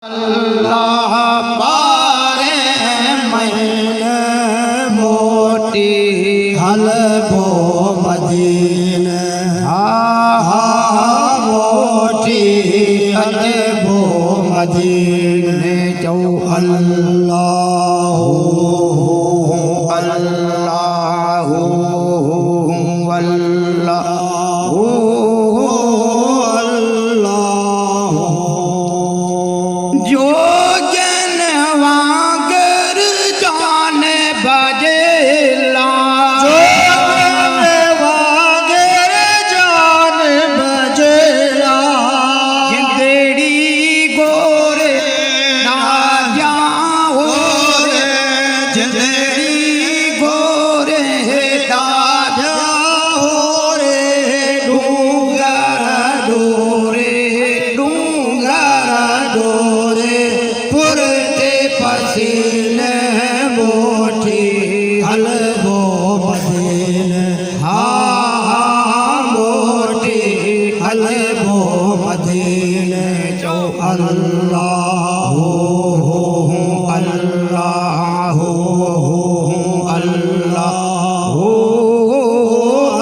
अल्लाह बारे महीने मोटी हल भो मदीने मोटी हल भो मदीने जो अल्लाह अल्लाह जो जन वागर जान बजेला जो जन वागर जान बजेला जिंदड़ी गोरे ना जाओ रे जिंदड़ी गोरे ना जाओ रे डूंगर डोरे डूंगर डोरे पुरते पसीने मोटी हल भो मदीने मोटी हल भो मदीने जो अल्लाह अल्लाह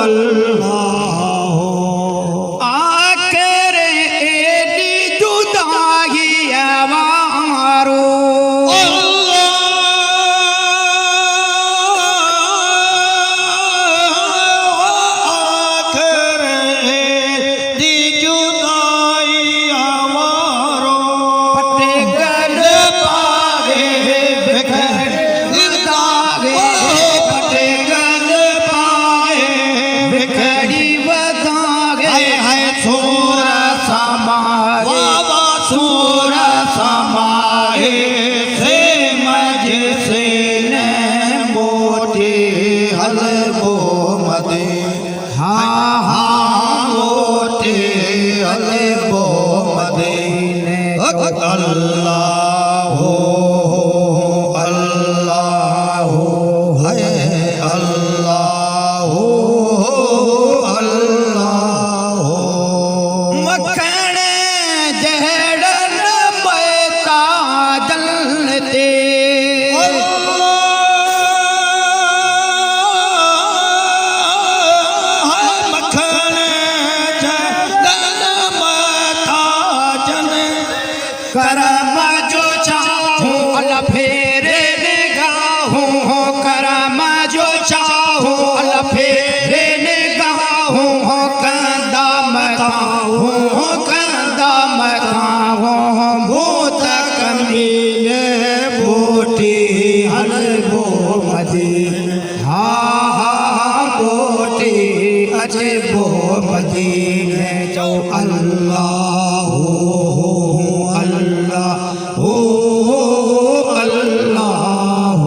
अल्लाह आखिर एडी जुदाई आवारो आखिर एडी जुदाई आवारो पट्टे गल पागे बिखर दागे पट्टे गल पागे बिखरी वदागे है सोरा समाए सोरा समाए से मजे से न मोटे हल भो मदे मोटे हल भो मदीने अल्लाह अल्लाह है अल्लाह अल्लाह मखण जहड़न पैता जलते मखण जहड़न पैता जन करम जो चाहूं अल फेरे निगाहूं करम जो चाहूं अल फेरे निगाहूं कंदा मखाहूं भूत कमीने बूटी हल भो मदीने बूटी अचे भो मदीने जो अल्लाह अल्लाह अल्लाह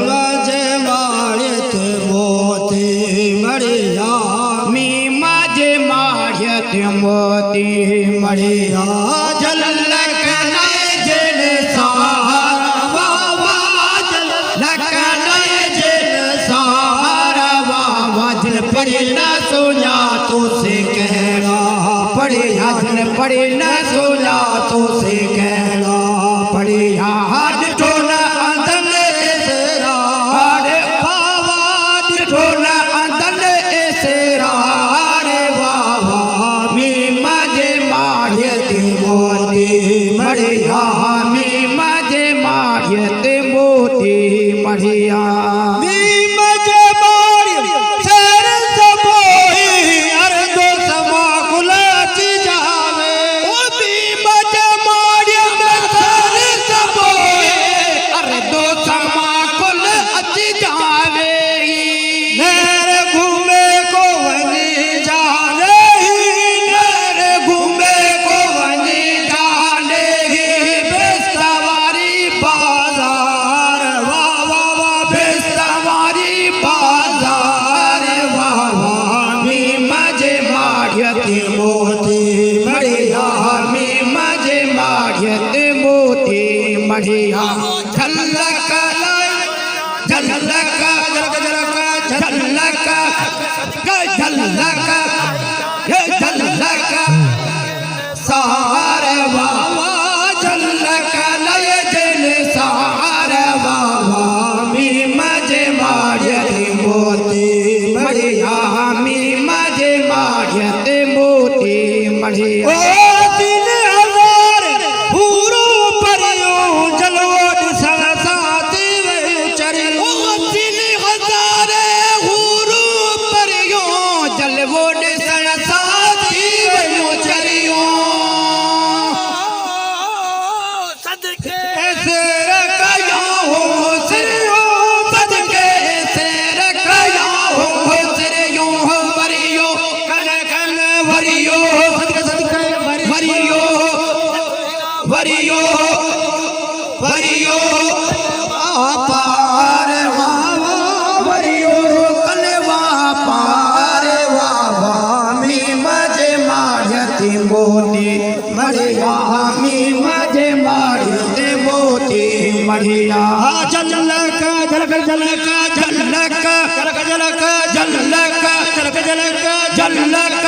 मजे मारियत मोती मरिया मी मजे मारियत मोती मरिया जलक नय जिन सहारा बाबा जलक नय जिन सहारा बाबा दिल पड़े न सोया तो से कहना पड़े दिल पड़े न सोया तो से कहना पड़े हाथ ठोना अंदर तेरा रे बाबा ठोना अंदर तेरा रे बाबा मी मजे मारियत मोती मरिया मी मजे मारियत मोती मरिया मी मजे मारियत सर सबोई अर्दो समा गुलाची जावे ओ मी मजे मारियत सर सबोई अर्दो समा गुलाची जावे नर घूमे को वनी जाने नर घूमे को वनी जाने बेसवारी बाजार वाह वाह वाह बेसवारी बाजार वाह वाह मी मजे मारियत मोती मरिया मी मजे मारियत मोती मरिया झलक झलक झलक झलक बढ़िया ओ 3000 हूरो परियो जलवोट सरसाती वे चरियो 3000 हूरो परियो जलवोट सरसाती वे चरियो सदके शेर कया हो सिरियो सदके शेर कया हो सिरियो वरियो कन कन वरियो सदके सदके वरियो वरियो वरियो पार वावा वरियो कलवा पार वावा मी मजे मारती मोती बढ़िया मी मजे मारती मोती बढ़िया झलक झलक झलक झलक झलक झलक झलक झलक झलक झलक